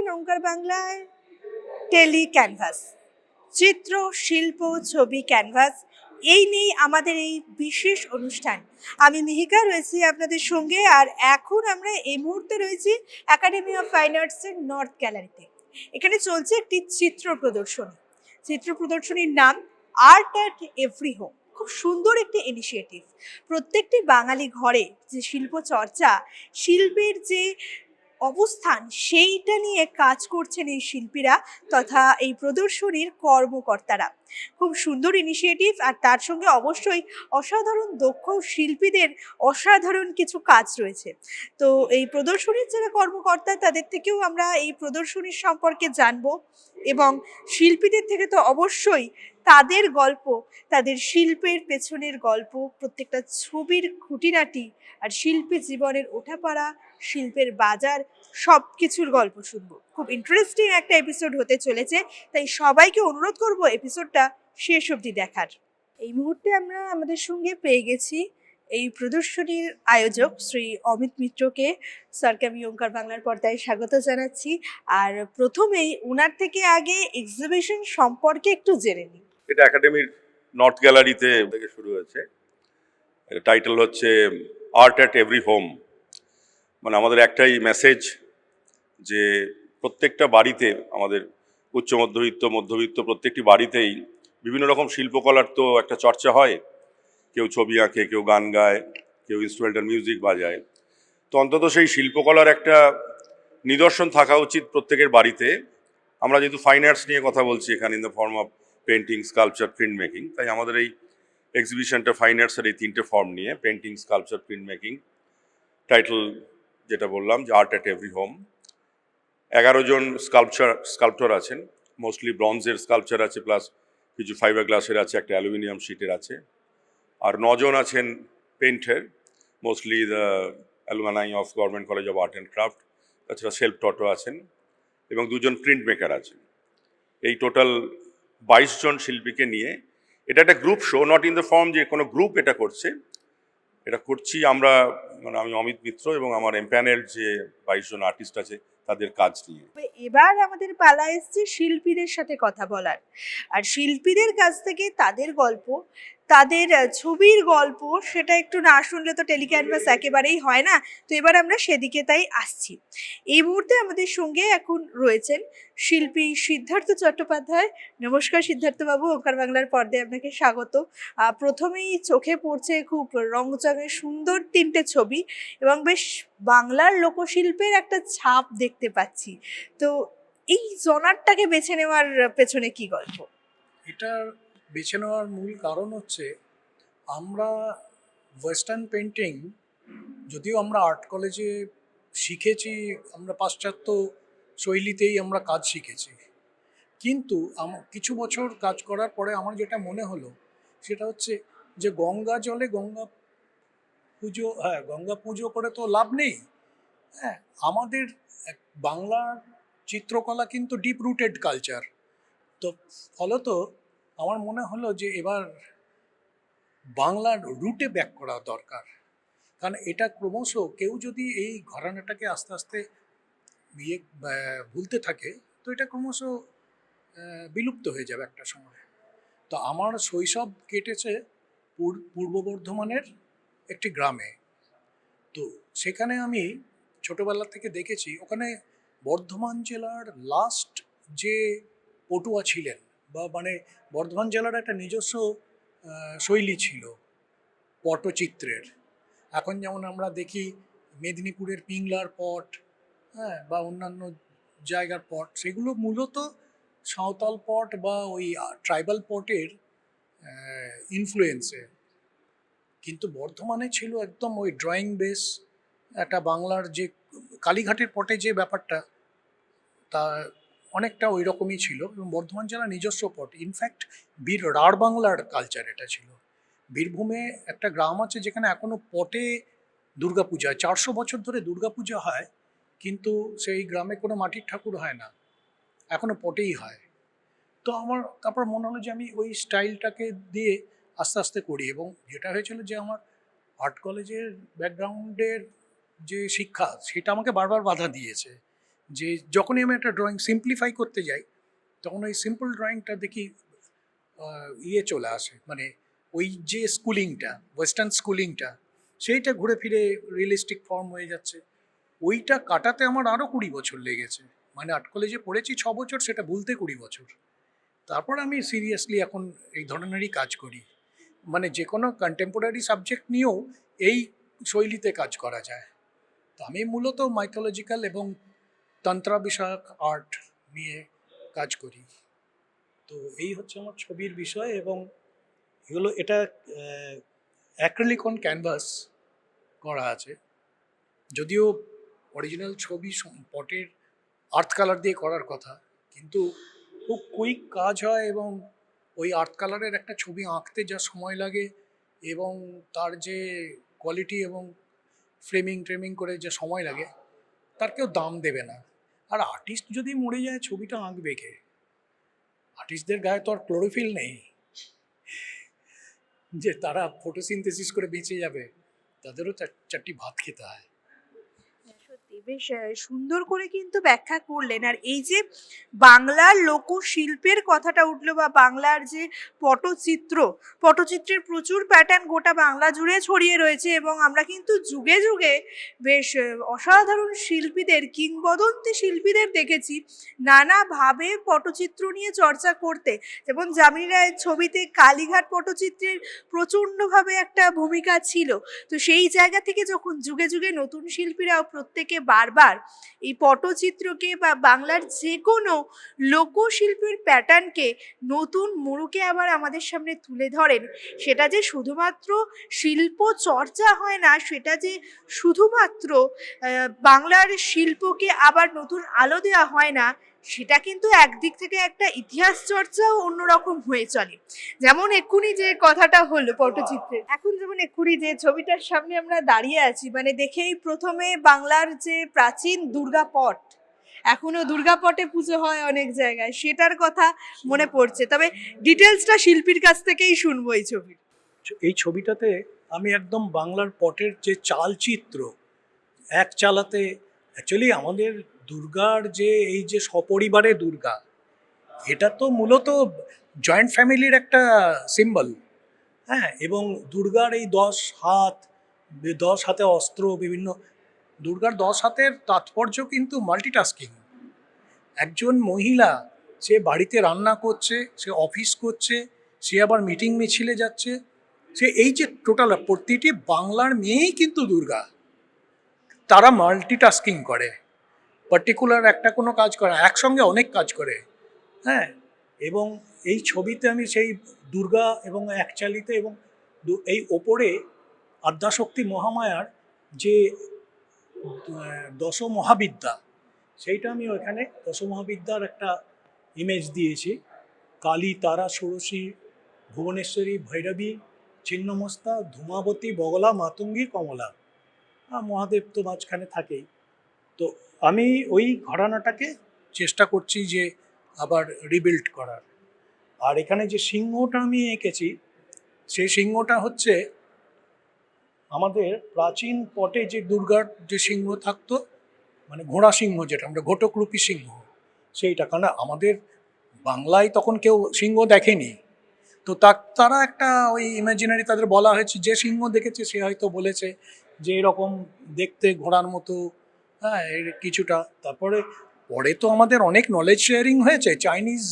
দেখছেন ওঙ্কার বাংলায় tele canvas, চিত্র শিল্প ছবি ক্যানভাস, এই নিয়েই আমাদের এই বিশেষ অনুষ্ঠান। আমি মিহিকা রয়েছি আপনাদের সঙ্গে, আর এখন আমরা এই মুহূর্তে রয়েছি একাডেমি অফ ফাইন আর্টসের নর্থ গ্যালারিতে। এখানে চলছে একটি চিত্র প্রদর্শনী। চিত্র প্রদর্শনীর নাম আর্ট অ্যাট এভরি হোম। খুব সুন্দর একটি ইনিশিয়েটিভ। প্রত্যেকটি বাঙালি ঘরে যে শিল্প চর্চা, শিল্পের যে অবস্থান, সেইটা নিয়ে কাজ করছেন এই শিল্পীরা তথা এই প্রদর্শনীর কর্মকর্তারা। খুব সুন্দর ইনিশিয়েটিভ, আর তার সঙ্গে অবশ্যই অসাধারণ দক্ষ শিল্পীদের অসাধারণ কিছু কাজ রয়েছে। তো এই প্রদর্শনীর যারা কর্মকর্তা, তাদের থেকেও আমরা এই প্রদর্শনীর সম্পর্কে জানবো, এবং শিল্পীদের থেকে তো অবশ্যই তাদের গল্প, তাদের শিল্পের পেছনের গল্প, প্রত্যেকটা ছবির খুঁটিনাটি, আর শিল্পী জীবনের ওঠাপড়া, শিল্পের বাজার, সব কিছুর গল্প শুনবো। খুব ইন্টারেস্টিং একটা এপিসোড হতে চলেছে, তাই সবাইকে অনুরোধ করব এপিসোডটা শেষ অবধি দেখার। এই মুহূর্তে আমরা আমাদের সঙ্গে পেয়ে গেছি এই প্রদর্শনীর আয়োজক শ্রী অমিত মিত্রকে। স্যারকে আমি ওঙ্কার বাংলার পর্দায় স্বাগত জানাচ্ছি। আর প্রথমেই ওনার থেকে আগে এক্সিবিশন সম্পর্কে একটু জেনে নিই। এটা একাডেমির নর্থ গ্যালারিতে থেকে শুরু হয়েছে। এর টাইটেল হচ্ছে আর্ট অ্যাট এভরি হোম। মানে আমাদের একটাই মেসেজ যে প্রত্যেকটা বাড়িতে, আমাদের উচ্চ মধ্যবিত্ত প্রত্যেকটি বাড়িতেই বিভিন্ন রকম শিল্পকলার তো একটা চর্চা হয়। কেউ ছবি আঁকে, কেউ গান গায়, কেউ ইনস্ট্রুমেন্টাল মিউজিক বাজায়। তো অন্তত সেই শিল্পকলার একটা নিদর্শন থাকা উচিত প্রত্যেকের বাড়িতে। আমরা যেহেতু ফাইন আর্টস নিয়ে কথা বলছি এখানে, in the form of painting, sculpture, print making, তাই আমাদের এই এক্সিবিশনটা ফাইন আর্টসের এই তিনটে ফর্ম নিয়ে, painting, sculpture, print making. Title যেটা বললাম যে আর্ট অ্যাট এভরি হোম। 11 জন স্কাল্পচার আছেন, মোস্টলি ব্রঞ্জের স্কাল্পচার আছে, প্লাস কিছু ফাইবার গ্লাসের আছে, একটা অ্যালুমিনিয়াম শিটের আছে। আর 9 জন আছেন painter, mostly the alumni of government college of art and craft. তাছাড়া সেলফ টটো আছেন এবং 2 জন প্রিন্ট মেকার আছেন। এই টোটাল 22 জন শিল্পীকে নিয়ে এটা একটা group show, not in the form যে কোনো গ্রুপ এটা করছে। এটা করছি আমরা, মানে আমি অমিত মিত্র এবং আমার এমপ্যানেল যে 22 জন আর্টিস্ট আছে তাদের কাজ নিয়ে। এবার আমাদের পালা এসছে শিল্পীদের সাথে কথা বলার, আর শিল্পীদের কাছ থেকে তাদের গল্প, তাদের ছবির গল্প, সেটা একটু না শুনলে তো টেলিক্যানভাস একেবারেই হয় না। তো এবার আমরা সেদিকে তাই আসছি। এই মুহূর্তে আমাদের সঙ্গে এখন রয়েছেন শিল্পী সিদ্ধার্থ চট্টোপাধ্যায়। নমস্কার সিদ্ধার্থবাবু, ওঙ্কার বাংলার পর্দায় আপনাকে স্বাগত। প্রথমেই চোখে পড়ছে খুব রংচঙে সুন্দর 3টে ছবি, এবং বেশ বাংলার লোকশিল্পের একটা ছাপ দেখতে পাচ্ছি। তো এই জনারটাকে বেছে নেওয়ার পেছনে কি গল্প? এটার বেছে নেওয়ার মূল কারণ হচ্ছে, আমরা ওয়েস্টার্ন পেন্টিং যদিও আমরা আর্ট কলেজে শিখেছি, আমরা পাশ্চাত্য শৈলীতেই আমরা কাজ শিখেছি, কিন্তু কিছু বছর কাজ করার পরে আমার যেটা মনে হলো সেটা হচ্ছে যে গঙ্গা জলে গঙ্গা পুজো করে তো লাভ নেই। হ্যাঁ, আমাদের বাংলার চিত্রকলা কিন্তু ডিপ রুটেড কালচার। তো ফলত আমার মনে হলো যে এবার বাংলার রুটে ব্যাক করা দরকার, কারণ এটা ক্রমশ কেউ যদি এই ঘরানাটাকে আস্তে আস্তে ভুলতে থাকে তো এটা ক্রমশ বিলুপ্ত হয়ে যাবে একটা সময়। তো আমার শৈশব কেটেছে পূর্ব বর্ধমানের একটি গ্রামে। তো সেখানে আমি ছোটোবেলা থেকে দেখেছি, ওখানে বর্ধমান জেলার লাস্ট যে পটুয়া ছিলেন, বা মানে বর্ধমান জেলার একটা নিজস্ব শৈলী ছিল পটচিত্রের। এখন যেমন আমরা দেখি মেদিনীপুরের পিংলার পট, হ্যাঁ, বা অন্যান্য জায়গার পট, সেগুলো মূলত সাঁওতাল পট বা ওই ট্রাইবাল পটের ইনফ্লুয়েন্সে। কিন্তু বর্ধমানে ছিল একদম ওই ড্রয়িং বেস একটা বাংলার যে কালীঘাটের পটে যে ব্যাপারটা, তা অনেকটা ওই রকমই ছিল। এবং বর্ধমান জেলা নিজস্ব পট, ইনফ্যাক্ট রাঢ় বাংলার কালচার এটা ছিল। বীরভূমে একটা গ্রাম আছে যেখানে এখনো পটে দুর্গাপূজা, 400 বছর ধরে দুর্গাপূজা হয়, কিন্তু সেই গ্রামে কোনো মাটির ঠাকুর হয় না, এখনো পটেই হয়। তো আমার তারপর মনে হলো যে আমি ওই স্টাইলটাকে দিয়ে আস্তে আস্তে করি। এবং যেটা হয়েছিল যে আমার আর্ট কলেজের ব্যাকগ্রাউন্ডের যে শিক্ষা, সেটা আমাকে বারবার বাধা দিয়েছে যে যখনই আমি একটা ড্রয়িং সিম্পলিফাই করতে যাই তখন ওই সিম্পল ড্রয়িংটা দেখি চলে আসে, মানে ওই যে স্কুলিংটা, ওয়েস্টার্ন স্কুলিংটা, সেইটা ঘুরে ফিরে রিয়েলিস্টিক ফর্ম হয়ে যাচ্ছে। ওইটা কাটাতে আমার আরও 20 বছর লেগেছে, মানে আর্ট কলেজে পড়েছি 6 বছর, সেটা ভুলতে 20 বছর। তারপর আমি সিরিয়াসলি এখন এই ধরনেরই কাজ করি, মানে যে কোনো কন্টেম্পোরারি সাবজেক্ট নিয়েও এই শৈলীতে কাজ করা যায়। তো আমি মূলত মাইথোলজিক্যাল এবং তন্ত্র বিষয়ক আর্ট নিয়ে কাজ করি। তো এই হচ্ছে আমার ছবির বিষয়, এবং এটা অ্যাক্রিলিক অন ক্যানভাস করা আছে, যদিও অরিজিনাল ছবি পটের আর্থ কালার দিয়ে করার কথা, কিন্তু খুব কুইক কাজ হয়, এবং ওই আর্থ কালারের একটা ছবি আঁকতে যা সময় লাগে এবং তার যে কোয়ালিটি এবং ফ্রেমিং করে যে সময় লাগে তার কেউ দাম দেবে না। আর আর্টিস্ট যদি মরে যায় ছবিটা আঁকবে কে? আর্টিস্টদের গায়ে তো আর ক্লোরোফিল নেই যে তারা ফটোসিনথেসিস করে বেঁচে যাবে, তাদেরও চারটি ভাত খেতে হয়। সত্যি বেশ সুন্দর করে কিন্তু ব্যাখ্যা করলেন। আর এই যে বাংলার লোকশিল্পের কথাটা উঠলো, বা বাংলার যে পটচিত্রের প্রচুর প্যাটার্ন গোটা বাংলা জুড়ে ছড়িয়ে রয়েছে, এবং আমরা কিন্তু যুগে যুগে বেশ অসাধারণ শিল্পীদের, কিংবদন্তি শিল্পীদের দেখেছি নানাভাবে পটচিত্র নিয়ে চর্চা করতে। যেমন যামিনী রায়ের ছবিতে কালীঘাট পটচিত্রের প্রচণ্ডভাবে একটা ভূমিকা ছিল। তো সেই জায়গা থেকে যখন যুগে যুগে নতুন শিল্পীরাও প্রত্যেকে বারবার এই পটচিত্রকে বা বাংলার যে কোনো লোকশিল্পের প্যাটার্নকে নতুন মোড়কে আবার আমাদের সামনে তুলে ধরেন, সেটা যে শুধুমাত্র শিল্প চর্চা হয় না, সেটা যে শুধুমাত্র বাংলার শিল্পকে আবার নতুন আলো দেওয়া হয় না, সেটা কিন্তু একদিক থেকে একটা ইতিহাস চর্চাও অন্যরকম হয়ে চলে। যেমন এক্ষুনি যে কথাটা হলো পটচিত্রের, এখন যেমন এক্ষুনি যে ছবিটার সামনে আমরা দাঁড়িয়ে আছি, মানে দেখেই প্রথমে বাংলার যে প্রাচীন দুর্গাপট, এখনো দুর্গাপটে পুজো হয় অনেক জায়গায়, সেটার কথা মনে পড়ছে। তবে ডিটেলসটা শিল্পীর কাছ থেকেই শুনবো এই ছবির। এই ছবিটাতে আমি একদম বাংলার পটের যে চালচিত্র এক চালাতে, অ্যাকচুয়ালি আমাদের দুর্গার যে এই যে সপরিবারে দুর্গা, এটা তো মূলত জয়েন্ট ফ্যামিলির একটা সিম্বল। হ্যাঁ, এবং দুর্গার এই 10 হাত, 10 হাতে অস্ত্র, বিভিন্ন দুর্গার 10 হাতের তাৎপর্য কিন্তু মাল্টিটাস্কিং। একজন মহিলা, সে বাড়িতে রান্না করছে, সে অফিস করছে, সে আবার মিটিং মিছিলে যাচ্ছে, সে এই যে টোটাল প্রতিটি বাংলার মেয়েই কিন্তু দুর্গা, তারা মাল্টিটাস্কিং করে, পার্টিকুলার একটা কোনো কাজ করে না, একসঙ্গে অনেক কাজ করে। হ্যাঁ, এবং এই ছবিতে আমি সেই দুর্গা এবং একচালিতে এবং এই ওপরে আদ্যাশক্তি মহামায়ার যে দশমহাবিদ্যা, সেইটা আমি ওইখানে দশমহাবিদ্যার একটা ইমেজ দিয়েছি। কালী, তারা, ষোড়শী, ভুবনেশ্বরী, ভৈরবী, ছিন্নমস্তা, ধূমাবতী, বগলা, মাতঙ্গী, কমলা। মহাদেব তো মাঝখানে থাকেই। তো আমি ওই ঘরানাটাকে চেষ্টা করছি যে আবার রিবিল্ড করার। আর এখানে যে সিংহটা আমি এঁকেছি, সেই সিংহটা হচ্ছে আমাদের প্রাচীন পটে যে দুর্গার যে সিংহ থাকতো, মানে ঘোড়া সিংহ, যেটা আমরা ঘটকরূপী সিংহ, সেইটা। কারণ আমাদের বাংলায় তখন কেউ সিংহ দেখেনি, তো তারা একটা ওই ইমাজিনারি তাদের বলা হয়েছে, যে সিংহ দেখেছে সে হয়তো বলেছে যে এরকম দেখতে ঘোড়ার মতো, হ্যাঁ, এর কিছুটা। তারপরে পরে তো আমাদের অনেক নলেজ শেয়ারিং হয়েছে, চাইনিজ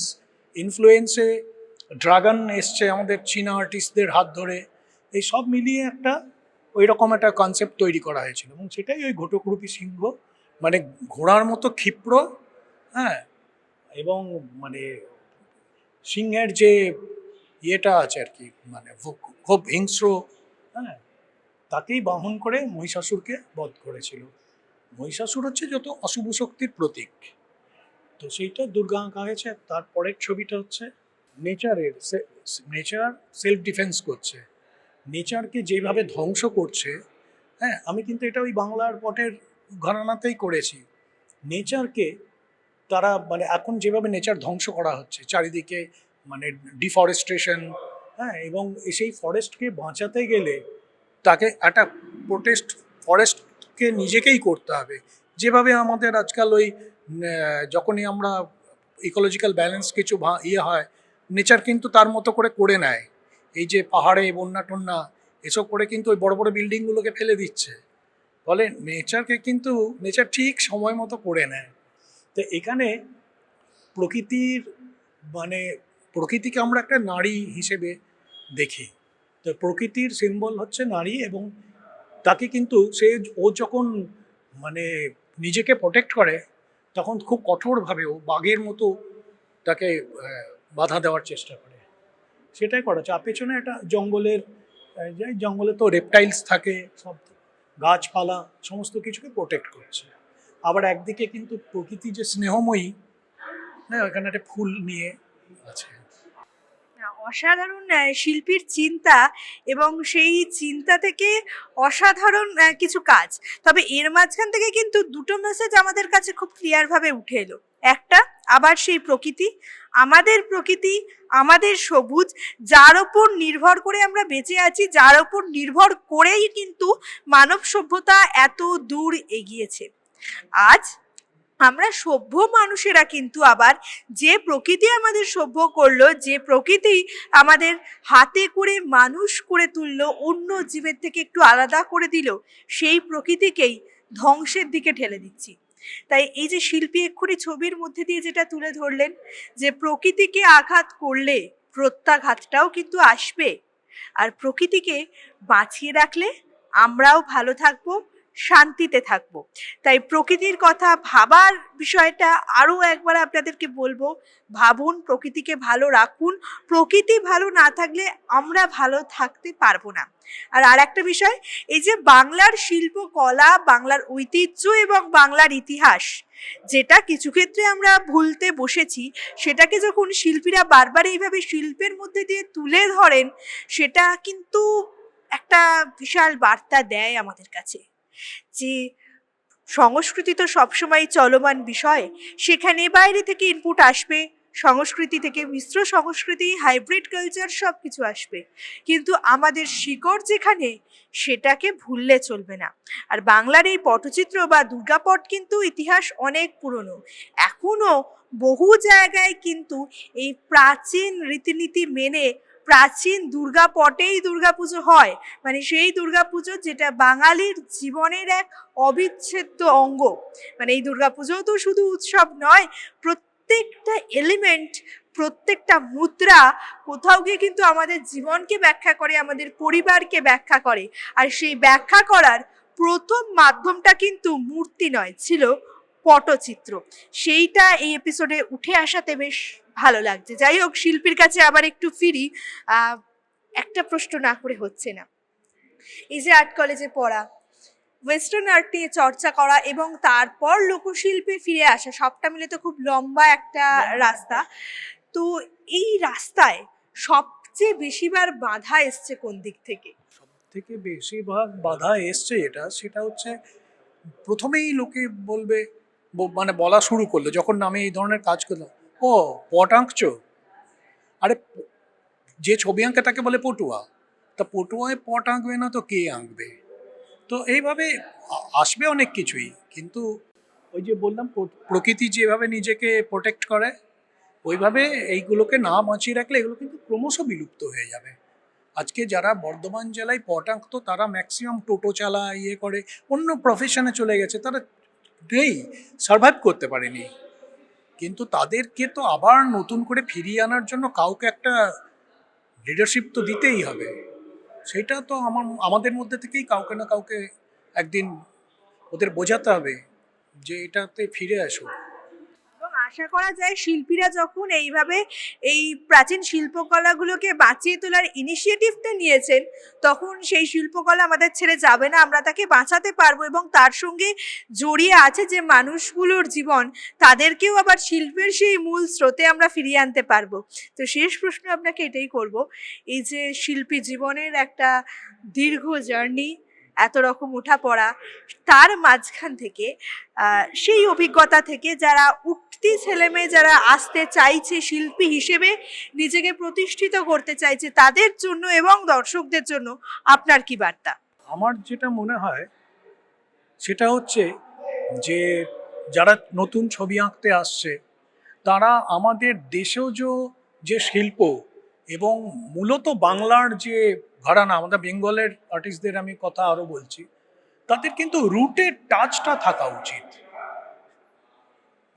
ইনফ্লুয়েন্সে ড্রাগন এসছে আমাদের চীনা আর্টিস্টদের হাত ধরে, এই সব মিলিয়ে একটা ওই রকম একটা কনসেপ্ট তৈরি করা হয়েছিল, এবং সেটাই ওই ঘটকরূপী সিংহ, মানে ঘোড়ার মতো ক্ষিপ্র, হ্যাঁ, এবং মানে সিংহের যে ইয়েটা আছে আর কি, মানে খুব হিংস্র, হ্যাঁ, তাকেই বাহন করে মহিষাসুরকে বধ করেছিল। মহিষাসুর হচ্ছে যত অশুভ শক্তির প্রতীক, তো সেইটা দুর্গা আঁকা হয়েছে। তারপরের ছবিটা হচ্ছে নেচার সেলফ ডিফেন্স করছে, নেচারকে যেভাবে ধ্বংস করছে। হ্যাঁ, আমি কিন্তু এটা ওই বাংলার পটের ঘরানাতেই করেছি। নেচারকে তারা, মানে এখন যেভাবে নেচার ধ্বংস করা হচ্ছে চারিদিকে, মানে ডিফরেস্টেশন, হ্যাঁ, এবং সেই ফরেস্টকে বাঁচাতে গেলে তাকে একটা ফরেস্টকে নিজেকেই করতে হবে, যেভাবে আমাদের আজকাল ওই যখনই আমরা ইকোলজিক্যাল ব্যালেন্স কিছু ইয়ে হয়, নেচার কিন্তু তার মতো করে নেয়। এই যে পাহাড়ে বন্যা টন্যা এসব করে কিন্তু ওই বড় বড় বিল্ডিংগুলোকে ফেলে দিচ্ছে, ফলে নেচারকে কিন্তু নেচার ঠিক সময় মতো করে নেয়। তো এখানে প্রকৃতির মানে প্রকৃতিকে আমরা একটা নারী হিসেবে দেখি। তো প্রকৃতির সিম্বল হচ্ছে নারী, এবং তাকে কিন্তু ও যখন মানে নিজেকে প্রোটেক্ট করে তখন খুব কঠোরভাবে ও বাঘের মতো তাকে বাধা দেওয়ার চেষ্টা করে। সেটাই করেছে। আর পেছনে একটা জঙ্গলের যে জঙ্গলে তো রেপটাইলস থাকে, সব গাছপালা সমস্ত কিছুকে প্রোটেক্ট করছে। আবার একদিকে কিন্তু প্রকৃতি যে স্নেহময়ী, হ্যাঁ, ওখানে একটা ফুল নিয়ে আছে। অসাধারণ শিল্পীর চিন্তা, এবং সেই চিন্তা থেকে অসাধারণ কিছু কাজ। তবে এর মাঝখান থেকে কিন্তু দুটো মেসেজ আমাদের কাছে খুব ক্লিয়ারভাবে উঠে এলো। একটা, আবার সেই প্রকৃতি, আমাদের সবুজ, যার ওপর নির্ভর করে আমরা বেঁচে আছি, যার ওপর নির্ভর করেই কিন্তু মানব সভ্যতা এত দূর এগিয়েছে। আজ আমরা সভ্য মানুষেরা কিন্তু আবার যে প্রকৃতি আমাদের সভ্য করলো, যে প্রকৃতি আমাদের হাতে করে মানুষ করে তুললো, অন্য জীবের থেকে একটু আলাদা করে দিল, সেই প্রকৃতিকেই ধ্বংসের দিকে ঠেলে দিচ্ছি। তাই এই যে শিল্পী এক্ষুনি ছবির মধ্যে দিয়ে যেটা তুলে ধরলেন, যে প্রকৃতিকে আঘাত করলে প্রত্যাঘাতটাও কিন্তু আসবে, আর প্রকৃতিকে বাঁচিয়ে রাখলে আমরাও ভালো থাকবো, শান্তিতে থাকবো। তাই প্রকৃতির কথা ভাবার বিষয়টা আরও একবার আপনাদেরকে বলবো, ভাবুন, প্রকৃতিকে ভালো রাখুন। প্রকৃতি ভালো না থাকলে আমরা ভালো থাকতে পারবো না। আর একটা বিষয়, এই যে বাংলার শিল্পকলা, বাংলার ঐতিহ্য এবং বাংলার ইতিহাস, যেটা কিছু ক্ষেত্রে আমরা ভুলতে বসেছি, সেটাকে যখন শিল্পীরা বারবার এইভাবে শিল্পের মধ্যে দিয়ে তুলে ধরেন, সেটা কিন্তু একটা বিশাল বার্তা দেয় আমাদের কাছে, যে সংস্কৃতি তো সবসময় চলমান বিষয়, সেখানে বাইরে থেকে ইনপুট আসবে, সংস্কৃতি থেকে মিশ্র সংস্কৃতি, হাইব্রিড কালচার সব কিছু আসবে, কিন্তু আমাদের শিকড় যেখানে, সেটাকে ভুললে চলবে না। আর বাংলার এই পটচিত্র বা দুর্গাপট কিন্তু ইতিহাস অনেক পুরনো, এখনো বহু জায়গায় কিন্তু এই প্রাচীন রীতিনীতি মেনে প্রাচীন দুর্গাপটেই দুর্গাপুজো হয়, মানে সেই দুর্গাপুজো যেটা বাঙালির জীবনের এক অবিচ্ছেদ্য অঙ্গ। মানে এই দুর্গাপুজোও তো শুধু উৎসব নয়, প্রত্যেকটা এলিমেন্ট, প্রত্যেকটা মুদ্রা কোথাও গিয়ে কিন্তু আমাদের জীবনকে ব্যাখ্যা করে, আমাদের পরিবারকে ব্যাখ্যা করে। আর সেই ব্যাখ্যা করার প্রথম মাধ্যমটা কিন্তু মূর্তি নয়, ছিল পটচিত্র। সেইটা এই এপিসোডে উঠে আসাতে বেশ ভালো লাগছে। যাই হোক, শিল্পীর কাছে আবার একটু ফিরি। একটা প্রশ্ন না করে হচ্ছে না, এই যে আর্ট কলেজে পড়া, ওয়েস্টার্ন আর্ট নিয়ে চর্চা করা এবং তারপর লোকশিল্পে ফিরে আসা, সবটা মিলে তো খুব লম্বা একটা রাস্তা। তো এই রাস্তায় সবচেয়ে বেশিবার বাধা এসছে কোন দিক থেকে? সব থেকে বেশিরভাগ বাধা এসছে সেটা হচ্ছে প্রথমেই লোকে বলবে, মানে বলা শুরু করলো যখন আমি এই ধরনের কাজ করলাম, ও পট আঁকছো, আরে যে ছবি আঁকে তাকে বলে পটুয়া, তা পটুয়ায় পট আঁকবে না তো কে আঁকবে? তো এইভাবে আসবে অনেক কিছুই, কিন্তু ওই যে বললাম প্রকৃতি যেভাবে নিজেকে প্রোটেক্ট করে, ওইভাবে এইগুলোকে না বাঁচিয়ে রাখলে এগুলো কিন্তু ক্রমশ বিলুপ্ত হয়ে যাবে। আজকে যারা বর্ধমান জেলায় পট আঁকতো তারা ম্যাক্সিমাম টোটো চালায়, ইয়ে করে, অন্য প্রফেশনে চলে গেছে, তারা সার্ভাইভ করতে পারেনি। কিন্তু তাদেরকে তো আবার নতুন করে ফিরিয়ে আনার জন্য কাউকে একটা লিডারশিপ তো দিতেই হবে। সেটা তো আমাদের মধ্যে থেকেই কাউকে না কাউকে একদিন ওদের বোঝাতে হবে যে এটাতে ফিরে আসো। এবং আশা করা যায় শিল্পীরা যখন এইভাবে এই প্রাচীন শিল্পকলাগুলোকে বাঁচিয়ে তোলার ইনিশিয়েটিভটা নিয়েছেন, তখন সেই শিল্পকলা আমাদের ছেড়ে যাবে না, আমরা তাকে বাঁচাতে পারবো, এবং তার সঙ্গে জড়িয়ে আছে যে মানুষগুলোর জীবন, তাদেরকেও আবার শিল্পের সেই মূল স্রোতে আমরা ফিরিয়ে আনতে পারবো। তো শেষ প্রশ্ন আপনাকে এটাই করব, এই যে শিল্পী জীবনের একটা দীর্ঘ জার্নি, এত রকম ওঠাপড়া, তার মাঝখান থেকে সেই অভিজ্ঞতা থেকে যারা উঠতি ছেলেমেয়ে, যারা আসতে চাইছে শিল্পী হিসেবে, নিজেকে প্রতিষ্ঠিত করতে চাইছে, তাদের জন্য এবং দর্শকদের জন্য আপনার কি বার্তা? আমার যেটা মনে হয় সেটা হচ্ছে যে যারা নতুন ছবি আঁকতে আসছে তারা আমাদের দেশজ যে শিল্প এবং মূলত বাংলার যে ঘরানা, আমাদের বেঙ্গলের আর্টিস্টদের আমি কথা আরও বলছি, তাদের কিন্তু রুটের টাচটা থাকা উচিত।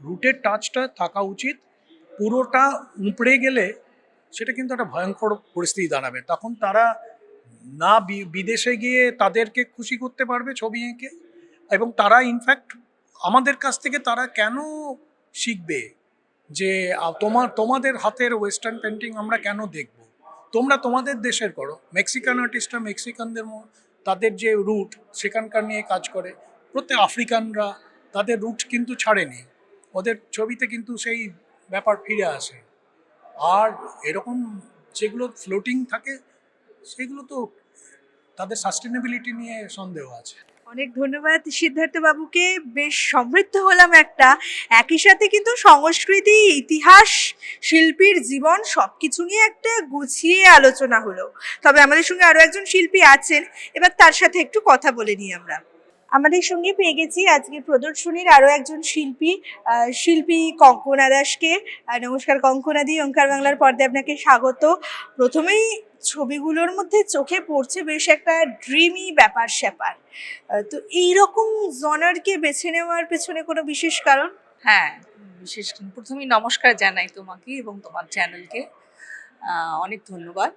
রুটের টাচটা থাকা উচিত। পুরোটা উপড়ে গেলে সেটা কিন্তু একটা ভয়ঙ্কর পরিস্থিতি দাঁড়াবে। তখন তারা না বিদেশে গিয়ে তাদেরকে খুশি করতে পারবে ছবি এঁকে, এবং তারা ইনফ্যাক্ট আমাদের কাছ থেকে তারা কেন শিখবে যে তোমাদের হাতের ওয়েস্টার্ন পেন্টিং আমরা কেন দেখব, তোমরা তোমাদের দেশের করো। মেক্সিকান আর্টিস্টরা মেক্সিকানদের তাদের যে রুট সেখানকার নিয়ে কাজ করে, প্রত্যেক আফ্রিকানরা তাদের রুট কিন্তু ছাড়েনি, ওদের ছবিতে কিন্তু সেই ব্যাপার ফিরে আসে। আর এরকম যেগুলো ফ্লোটিং থাকে সেগুলো তো তাদের সাস্টেনেবিলিটি নিয়ে সন্দেহ আছে। অনেক ধন্যবাদ সিদ্ধার্থ বাবুকে, বেশ সমৃদ্ধ হলাম একটা। একই সাথে কিন্তু সংস্কৃতি, ইতিহাস, শিল্পীর জীবন সবকিছু নিয়ে একটা গুছিয়ে আলোচনা হলো। তবে আমাদের সঙ্গে আরো একজন শিল্পী আছেন, এবার তার সাথে একটু কথা বলে নিই আমরা। আমাদের সঙ্গে পেয়ে গেছি আজকে প্রদর্শনীর আরো একজন শিল্পী, শিল্পী কঙ্কনা দাসকে। নমস্কার কঙ্কনা দি, ওঙ্কার বাংলার পর্দায় আপনাকে স্বাগত। প্রথমেই ছবিগুলোর মধ্যে চোখে পড়ছে বেশ একটা ড্রিমি ব্যাপার স্যাপার। তো এইরকম জনারকে বেছে নেওয়ার পেছনে কোনো বিশেষ কারণ? হ্যাঁ, বিশেষ প্রথমেই নমস্কার জানাই তোমাকে এবং তোমার চ্যানেলকে। অনেক ধন্যবাদ।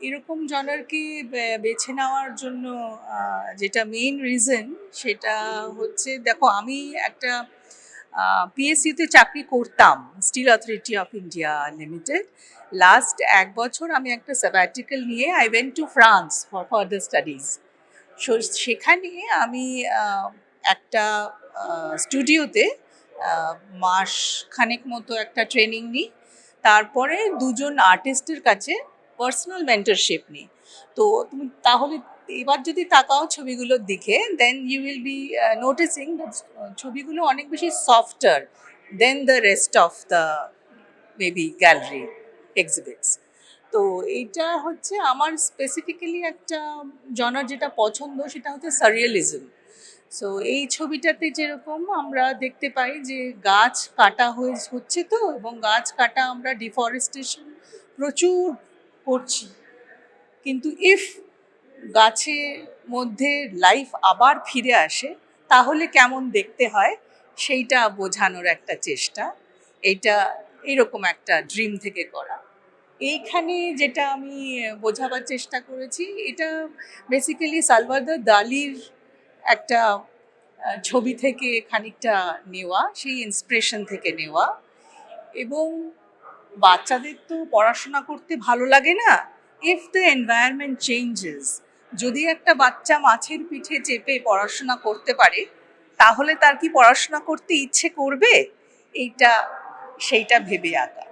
এরকম জনারকে বেছে নেওয়ার জন্য যেটা মেইন রিজন সেটা হচ্ছে, দেখো আমি একটা পিএসইউতে চাকরি করতাম, steel authority of India limited. Last 1 বছর আমি একটা স্যাবাটিক্যাল নিয়ে I went to France for further studies. সেখানে আমি একটা স্টুডিওতে মাস খানেক মতো একটা ট্রেনিং নিই, তারপরে 2জন আর্টিস্টের কাছে পার্সোনাল মেন্টরশিপ নিই। তো তুমি তাহলে এবার যদি তাকাও ছবিগুলোর দিকে, then you will be noticing ছবিগুলো অনেক বেশি softer than the rest of the maybe gallery exhibits. তো এইটা হচ্ছে আমার স্পেসিফিক্যালি একটা জনার যেটা পছন্দ, সেটা হচ্ছে সারিয়ালিজম। সো এই ছবিটাতে যেরকম আমরা দেখতে পাই যে গাছ কাটা হচ্ছে তো, এবং গাছ কাটা আমরা ডিফরেস্টেশন প্রচুর করছি, কিন্তু ইফ গাছের মধ্যে লাইফ আবার ফিরে আসে তাহলে কেমন দেখতে হয় সেইটা বোঝানোর একটা চেষ্টা। এইটা এরকম একটা ড্রিম থেকে করা। এইখানে যেটা আমি বোঝাবার চেষ্টা করেছি, এটা বেসিক্যালি সালভাদর দালির একটা ছবি থেকে খানিকটা নেওয়া, সেই ইন্সপিরেশন থেকে নেওয়া। এবং বাচ্চাদের তো পড়াশোনা করতে ভালো লাগে না, ইফ দ্য এনভায়রনমেন্ট চেঞ্জেস, যদি একটা বাচ্চা মাছের পিঠে চেপে পড়াশোনা করতে পারে তাহলে তার কি পড়াশোনা করতে ইচ্ছে করবে? সেইটা ভেবে আঁকা।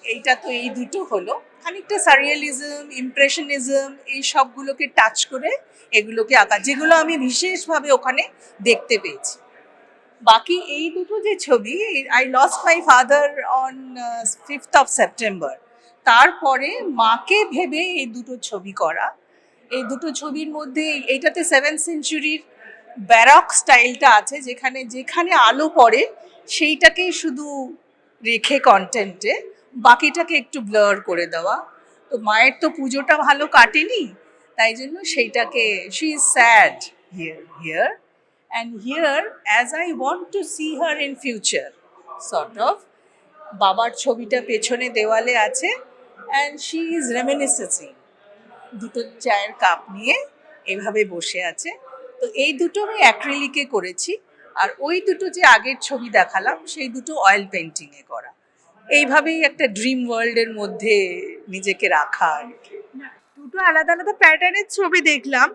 এইটা তো এই দুটো হলো, খানিকটা সারিয়ালিজম, ইমপ্রেশনিজম, এই সবগুলোকে টাচ করে এগুলোকে আঁকা, যেগুলো আমি বিশেষভাবে ওখানে দেখতে পেয়েছি। বাকি এই দুটো যে ছবি, I lost my father on 5th of September, তারপরে মাকে ভেবে এই দুটো ছবি করা। এই দুটো ছবির মধ্যে এইটাতে 7th সেঞ্চুরির ব্যারক স্টাইলটা আছে, যেখানে যেখানে আলো পড়ে সেইটাকেই শুধু রেখে কন্টেন্টে বাকিটাকে একটু ব্লার করে দেওয়া। তো মায়ের তো পুজোটা ভালো কাটেনি, তাই জন্য সেইটাকে, she is sad here and here as I want to see her in future, sort of, বাবার ছবিটা পেছনে দেওয়ালে আছে and she is reminiscing, দুটো চায়ের কাপ নিয়ে এভাবে বসে আছে। তো এই দুটো আমি অ্যাক্রিলিকে করেছি, আর ওই দুটো যে আগের ছবি দেখালাম সেই দুটো অয়েল পেন্টিংয়ে করা। এইভাবেই একটা ড্রিম ওয়ার্ল্ডের মধ্যে নিজেকে রাখা আর কি। দুটো আলাদা আলাদা প্যাটার্নের ছবি দেখলাম,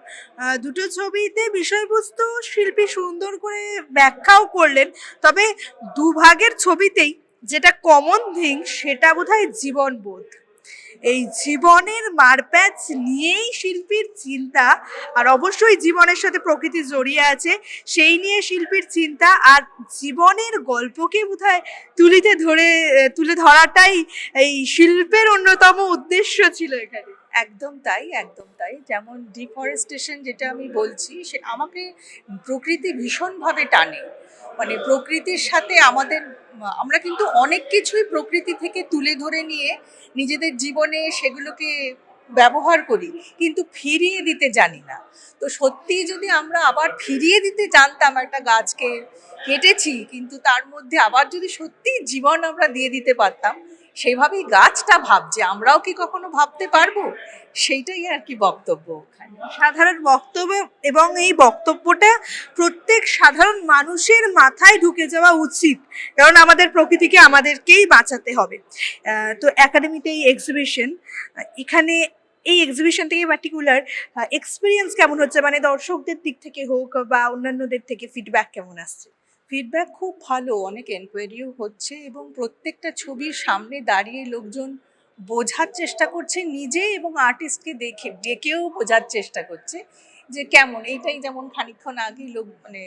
দুটো ছবিতে বিষয়বস্তু শিল্পী সুন্দর করে ব্যাখ্যাও করলেন। তবে দুভাগের ছবিতেই যেটা কমন থিং সেটা বোধহয় জীবনবোধ। এই জীবনের মারপ্যাচ নিয়েই শিল্পীর চিন্তা, আর অবশ্যই জীবনের সাথে প্রকৃতি জড়িয়ে আছে সেই নিয়ে শিল্পীর চিন্তা, আর জীবনের গল্পকে বোধহয় তুলে ধরাটাই এই শিল্পের অন্যতম উদ্দেশ্য ছিল এখানে। একদম তাই, একদম তাই। যেমন ডিফরেস্টেশন যেটা আমি বলছি, সে আমাকে প্রকৃতি ভীষণভাবে টানে। মানে প্রকৃতির সাথে আমরা কিন্তু অনেক কিছুই প্রকৃতি থেকে তুলে ধরে নিয়ে নিজেদের জীবনে সেগুলোকে ব্যবহার করি, কিন্তু ফিরিয়ে দিতে জানি না। তো সত্যিই যদি আমরা আবার ফিরিয়ে দিতে জানতাম, একটা গাছকে কেটেছি কিন্তু তার মধ্যে আবার যদি সত্যিই জীবন আমরা দিয়ে দিতে পারতাম, সেইভাবেই গাছটা ভাবছে, আমরাও কি কখনো ভাবতে পারবো? সেইটাই আর কি বক্তব্য ওখানে। সাধারণ বক্তব্য, এবং এই বক্তব্যটা প্রত্যেক সাধারণ মানুষের মাথায় ঢুকে যাওয়া উচিত, কারণ আমাদের প্রকৃতিকে আমাদেরকেই বাঁচাতে হবে। তো একাডেমিতে এই এক্সিবিশন, এখানে এই এক্সিবিশন থেকে পার্টিকুলার এক্সপিরিয়েন্স কেমন হচ্ছে, মানে দর্শকদের দিক থেকে হোক বা অন্যান্যদের থেকে ফিডব্যাক কেমন আসছে? ফিডব্যাক খুব ভালো, অনেক এনকোয়ারিও হচ্ছে এবং প্রত্যেকটা ছবির সামনে দাঁড়িয়ে লোকজন বোঝার চেষ্টা করছে নিজে, এবং আর্টিস্টকে দেখে ডেকেও বোঝার চেষ্টা করছে যে কেমন। এইটাই যেমন খানিকক্ষণ আগে লোক মানে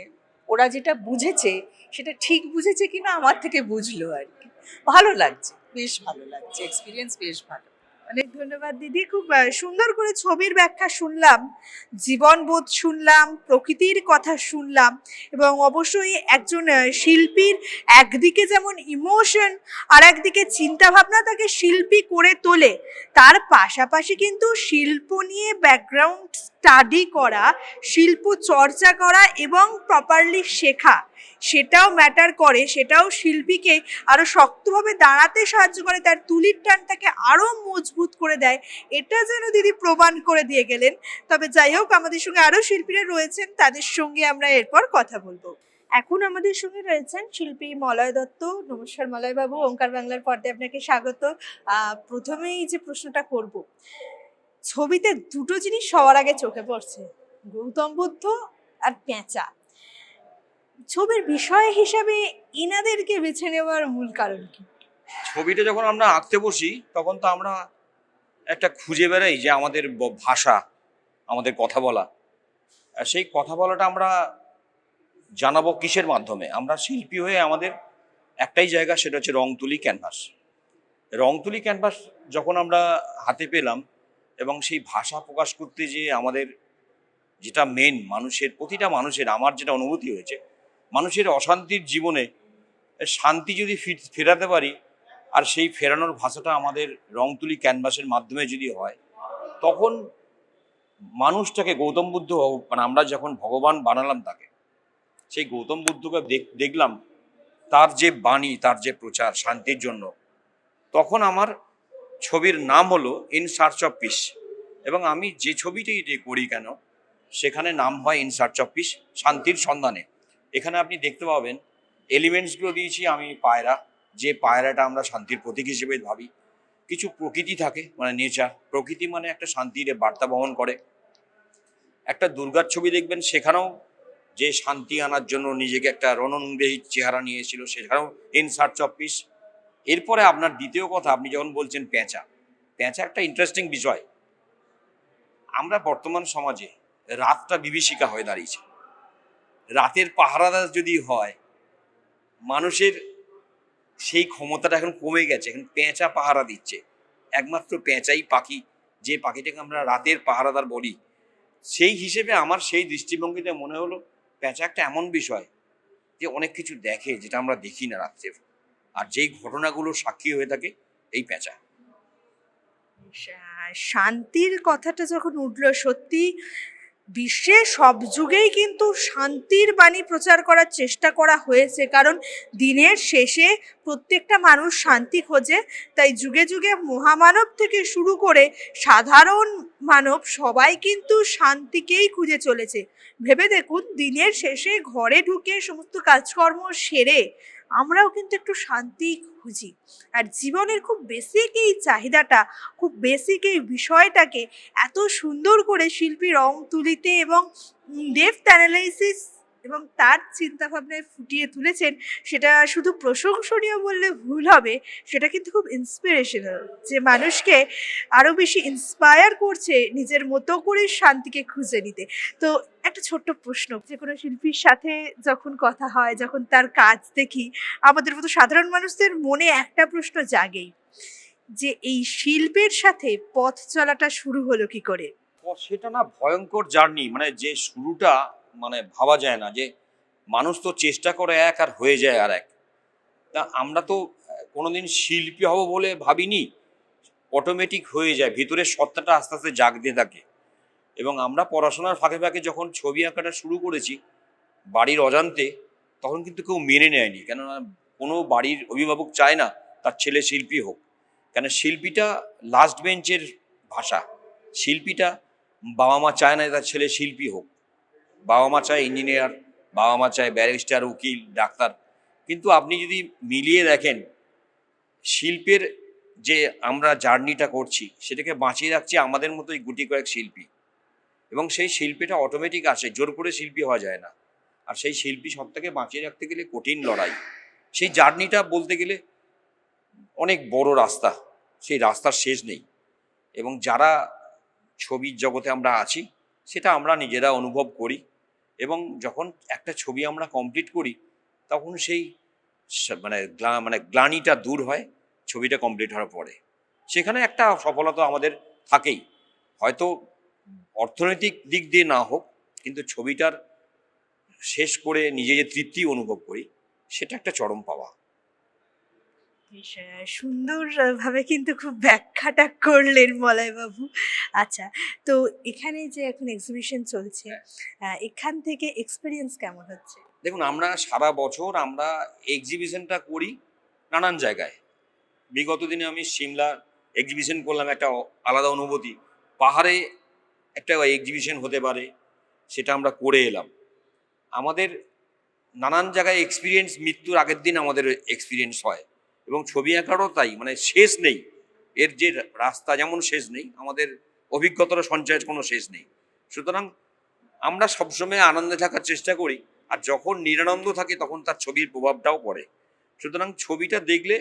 ওরা যেটা বুঝেছে সেটা ঠিক বুঝেছে কিনা আমার থেকে বুঝলো আর কি। ভালো লাগছে, বেশ ভালো লাগছে, এক্সপিরিয়েন্স বেশ ভালো। অনেক ধন্যবাদ দিদি, খুব সুন্দর করে ছবির ব্যাখ্যা শুনলাম, জীবনবোধ শুনলাম, প্রকৃতির কথা শুনলাম, এবং অবশ্যই একজন শিল্পীর একদিকে যেমন ইমোশন আর একদিকে চিন্তা ভাবনা তাকে শিল্পী করে তোলে, তার পাশাপাশি কিন্তু শিল্প নিয়ে ব্যাকগ্রাউন্ড স্টাডি করা, শিল্প চর্চা করা এবং প্রপারলি শেখা, সেটাও ম্যাটার করে, সেটাও শিল্পীকে আরো শক্তভাবে দাঁড়াতে সাহায্য করে, তার তুলির টানটাকে আরো মজবুত করে দেয়। এটা যেন দিদি প্রমাণ করে দিয়ে গেলেন। তবে যাই হোক, আমাদের সঙ্গে আরো শিল্পীরা রয়েছেন, তাদের সঙ্গে আমরা এরপর কথা বলবো। এখন আমাদের সঙ্গে রয়েছেন শিল্পী মলয় দত্ত। নমস্কার মলয় বাবু, ওঙ্কার বাংলার পর্দায় আপনাকে স্বাগত। প্রথমেই যে প্রশ্নটা করব, ছবিতে দুটো জিনিস সবার আগে চোখে পড়ছে, গৌতম বুদ্ধ আর পেঁচা। ছবির বিষয় হিসাবে ইনাদেরকে বেছে নেওয়ার মূল কারণ কি? ছবিটা যখন আমরা আঁকতে বসি তখন তো আমরা একটা খুঁজে বেড়াই যে আমাদের ভাষা, আমাদের কথা বলা, আর সেই কথা বলাটা আমরা জানাবো কিসের মাধ্যমে? আমরা শিল্পী হয়ে আমাদের একটাই জায়গা, সেটা হচ্ছে রং তুলি ক্যানভাস। রং তুলি ক্যানভাস যখন আমরা হাতে পেলাম এবং সেই ভাষা প্রকাশ করতে যে আমাদের যেটা মেন, মানুষের প্রতিটা মানুষের, আমার যেটা অনুভূতি হয়েছে, মানুষের অশান্তির জীবনে শান্তি যদি ফেরাতে পারি, আর সেই ফেরানোর ভাষাটা আমাদের রং তুলি ক্যানভাসের মাধ্যমে যদি হয়, তখন মানুষটাকে গৌতম বুদ্ধ, মানে আমরা যখন ভগবান বানালাম তাকে, সেই গৌতম বুদ্ধকে দেখলাম, তার যে বাণী, তার যে প্রচার শান্তির জন্য, তখন আমার ছবির নাম হলো ইন সার্চ অফ পিস। এবং আমি যে ছবিটাই করি কেন, সেখানে নাম হয় ইন সার্চ অফ পিস, শান্তির সন্ধানে। এখানে আপনি দেখতে পাবেন এলিমেন্টসগুলো দিয়েছি আমি পায়রা, যে পায়রাটা আমরা শান্তির প্রতীক হিসেবে ভাবি। কিছু প্রকৃতি থাকে, মানে নেচার, প্রকৃতি মানে একটা শান্তির বার্তা বহন করে। একটা দুর্গার ছবি দেখবেন, সেখানেও যে শান্তি আনার জন্য নিজেকে একটা রণাঙ্গী চেহারা নিয়েছিল, সেখানেও ইন সার্চ অফ পিস। এরপরে আপনার দ্বিতীয় কথা, আপনি যখন বলছেন পেঁচা, পেঁচা একটা ইন্টারেস্টিং বিষয়। আমরা বর্তমান সমাজে রাতটা বিভীষিকা হয়ে দাঁড়িয়েছে। রাতের পাহারাদার যদি হয়, মানুষের সেই ক্ষমতাটা এখন কমে গেছে, এখন পেঁচা পাহারা দিচ্ছে। একমাত্র পেঁচাই পাখি, যে পাখিটাকে আমরা রাতের পাহারাদার বলি। সেই হিসেবে আমার সেই দৃষ্টিভঙ্গিতে মনে হলো পেঁচা একটা এমন বিষয় যে অনেক কিছু দেখে যেটা আমরা দেখি না রাত্রে, আর যেই ঘটনাগুলো সাক্ষী হয়ে থাকে এই পেঁচা। শান্তির কথাটা যখন উঠলো, সত্যি বিশ্বের সব যুগেই কিন্তু শান্তির বাণী প্রচার করার চেষ্টা করা হয়েছে, কারণ দিনের শেষে প্রত্যেকটা মানুষ শান্তি খোঁজে। তাই যুগে যুগে মহামানব থেকে শুরু করে সাধারণ মানব সবাই কিন্তু শান্তিকেই খুঁজে চলেছে। ভেবে দেখুন, দিনের শেষে ঘরে ঢুকে সমস্ত কাজকর্ম সেরে আমরাও কিন্তু একটু শান্তি খুঁজি। আর জীবনের খুব বেসিক এই চাহিদাটা, খুব বেসিক এই বিষয়টাকে এত সুন্দর করে শিল্পী রং তুলিতে এবং ডেপথ অ্যানালাইসিস এবং তার চিন্তাভাবনায় ফুটিয়ে তুলেছেন, সেটা শুধু প্রশংসনীয় বললে ভুল হবে, সেটা কিন্তু খুব ইন্সপিরেশনাল, যে মানুষকে আরও বেশি ইন্সপায়ার করছে নিজের মতো করে শান্তিকে খুঁজে নিতে। তো একটা ছোট্ট প্রশ্ন, যে কোনো শিল্পীর সাথে যখন কথা হয়, যখন তার কাজ দেখি, আমাদের মতো সাধারণ মানুষদের মনে একটা প্রশ্ন জাগেই, যে এই শিল্পের সাথে পথ চলাটা শুরু হলো কি করে? সেটা না ভয়ঙ্কর জার্নি, মানে যে শুরুটা মানে ভাবা যায় না, যে মানুষ তো চেষ্টা করে এক আর হয়ে যায় আর এক। তা আমরা তো কোনোদিন শিল্পী হব বলে ভাবিনি, অটোমেটিক হয়ে যায়, ভিতরের সত্তাটা আস্তে আস্তে জাগতে থাকে। এবং আমরা পড়াশোনার ফাঁকে ফাঁকে যখন ছবি আঁকাটা শুরু করেছি বাড়ির অজান্তে, তখন কিন্তু কেউ মেনে নেয়নি, কেননা কোনো বাড়ির অভিভাবক চায় না তার ছেলে শিল্পী হোক। কেন শিল্পীটা লাস্ট বেঞ্চের ভাষা, শিল্পীটা বাবা মা চায় না তার ছেলে শিল্পী হোক। বাবা মা চায় ইঞ্জিনিয়ার, বাবা মা চায় ব্যারিস্টার, উকিল, ডাক্তার। কিন্তু আপনি যদি মিলিয়ে দেখেন, শিল্পের যে আমরা জার্নিটা করছি সেটাকে বাঁচিয়ে রাখছি আমাদের মতোই গুটি কয়েক শিল্পী। এবং সেই শিল্পীটা অটোমেটিক আসে, জোর করে শিল্পী হওয়া যায় না। আর সেই শিল্পী সত্তাকে বাঁচিয়ে রাখতে গেলে কঠিন লড়াই। সেই জার্নিটা বলতে গেলে অনেক বড় রাস্তা, সেই রাস্তার শেষ নেই। এবং যারা ছবির জগতে আমরা আছি সেটা আমরা নিজেরা অনুভব করি। এবং যখন একটা ছবি আমরা কমপ্লিট করি তখন সেই মানে গ্লানিটা দূর হয় ছবিটা কমপ্লিট হওয়ার পরে। সেখানে একটা সফলতা আমাদের থাকেই, হয়তো অর্থনৈতিক দিক দিয়ে না হোক, কিন্তু ছবিটার শেষ করে নিজে যে তৃপ্তি অনুভব করি সেটা একটা চরম পাওয়া। বেশ সুন্দরভাবে কিন্তু খুব ব্যাখ্যাটা করলেন মলয়বাবু। আচ্ছা, তো এখানে যে এখন এক্সিবিশন চলছে, এখান থেকে এক্সপেরিয়েন্স কেমন হচ্ছে? দেখুন, আমরা সারা বছর আমরা এক্সিবিশনটা করি নানান জায়গায়। বিগত দিনে আমি সিমলা এক্সিবিশন করলাম, একটা আলাদা অনুভূতি। পাহাড়ে একটা এক্সিবিশন হতে পারে, সেটা আমরা করে এলাম। আমাদের নানান জায়গায় এক্সপিরিয়েন্স, মৃত্যুর আগের দিন আমাদের এক্সপিরিয়েন্স হয়। এবং ছবি আঁকারও তাই, মানে শেষ নেই এর, যে রাস্তা যেমন শেষ নেই, আমাদের অভিজ্ঞতার সঞ্চয়ের কোনো শেষ নেই। সুতরাং আমরা সবসময় আনন্দে থাকার চেষ্টা করি, আর যখন নিরানন্দ থাকে তখন তার ছবির প্রভাবটাও পড়ে। সুতরাং ছবিটা দেখলে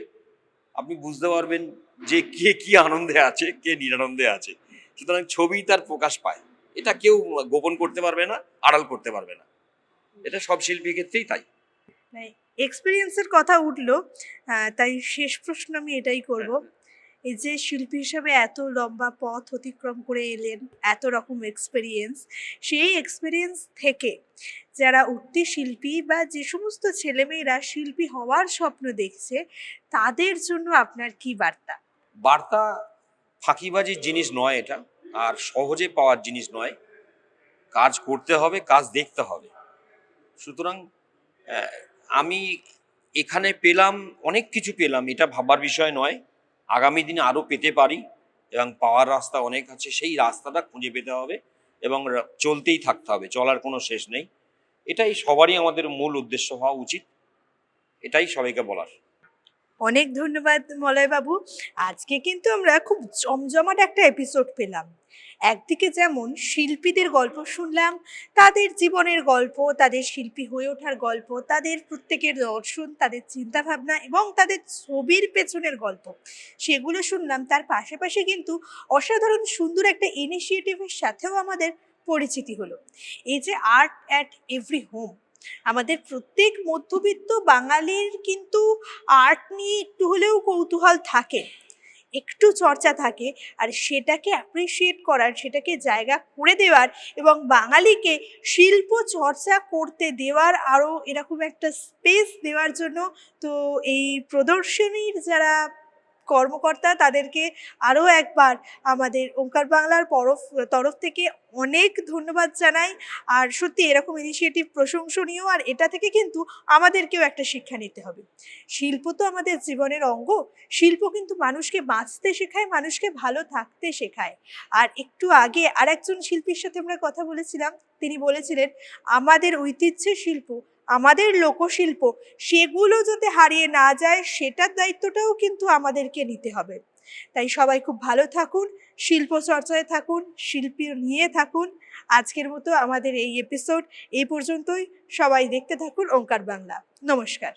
আপনি বুঝতে পারবেন যে কে কি আনন্দে আছে, কে নিরানন্দে আছে। সুতরাং ছবি তার প্রকাশ পায়, এটা কেউ গোপন করতে পারবে না, আড়াল করতে পারবে না। এটা সব শিল্পীর ক্ষেত্রেই তাই। এক্সপেরিয়েন্সের কথা উঠলো, তাই শেষ প্রশ্ন আমি এটাই করব। এই যে শিল্পী হিসাবে এত লম্বা পথ অতিক্রম করে এলেন, এত রকম এক্সপেরিয়েন্স, সেই এক্সপেরিয়েন্স থেকে যারা উঠতি শিল্পী বা যে সমস্ত ছেলেমেয়েরা শিল্পী হওয়ার স্বপ্ন দেখছে, তাদের জন্য আপনার কি বার্তা? বার্তা, ফাঁকিবাজির জিনিস নয় এটা, আর সহজে পাওয়ার জিনিস নয়। কাজ করতে হবে, কাজ দেখতে হবে। সুতরাং আমি এখানে পেলাম, অনেক কিছু পেলাম, এটা ভাবার বিষয় নয়। আগামী দিনে আরও পেতে পারি, এবং পাওয়ার রাস্তা অনেক আছে, সেই রাস্তাটা খুঁজে পেতে হবে এবং চলতেই থাকতে হবে, চলার কোনো শেষ নেই। এটাই সবারই আমাদের মূল উদ্দেশ্য হওয়া উচিত, এটাই সবাইকে বলার। অনেক ধন্যবাদ মলয়বাবু। আজকে কিন্তু আমরা খুব জমজমাট একটা এপিসোড পেলাম। একদিকে যেমন শিল্পীদের গল্প শুনলাম, তাদের জীবনের গল্প, তাদের শিল্পী হয়ে ওঠার গল্প, তাদের প্রত্যেকের দর্শন, তাদের চিন্তাভাবনা এবং তাদের ছবির পেছনের গল্প, সেগুলো শুনলাম। তার পাশাপাশি কিন্তু অসাধারণ সুন্দর একটা ইনিশিয়েটিভের সাথেও আমাদের পরিচিতি হলো। এই যে আর্ট অ্যাট এভরি হোম, আমাদের প্রত্যেক মধ্যবিত্ত বাঙালির কিন্তু আর্ট নিয়ে একটু হলেও কৌতূহল থাকে, একটু চর্চা থাকে, আর সেটাকে অ্যাপ্রিসিয়েট করার, সেটাকে জায়গা করে দেওয়ার এবং বাঙালিকে শিল্প চর্চা করতে দেওয়ার, আরও এরকম একটা স্পেস দেওয়ার জন্য তো এই প্রদর্শনীর যারা কর্মকর্তা, তাদেরকে আরও একবার আমাদের ওঙ্কার বাংলার তরফ থেকে অনেক ধন্যবাদ জানাই। আর সত্যি এরকম ইনিশিয়েটিভ প্রশংসনীয়, আর এটা থেকে কিন্তু আমাদেরকেও একটা শিক্ষা নিতে হবে। শিল্প তো আমাদের জীবনের অঙ্গ, শিল্প কিন্তু মানুষকে বাঁচতে শেখায়, মানুষকে ভালো থাকতে শেখায়। আর একটু আগে আর একজন শিল্পীর সাথে আমরা কথা বলেছিলাম, তিনি বলেছিলেন আমাদের ঐতিহ্যের শিল্প, আমাদের লোকশিল্প, সেগুলো যাতে হারিয়ে না যায় সেটার দায়িত্বটাও কিন্তু আমাদেরকে নিতে হবে। তাই সবাই খুব ভালো থাকুন, শিল্প চর্চায় থাকুন, শিল্পী নিয়ে থাকুন। আজকের মতো আমাদের এই এপিসোড এই পর্যন্তই। সবাই দেখতে থাকুন ওঙ্কার বাংলা। নমস্কার।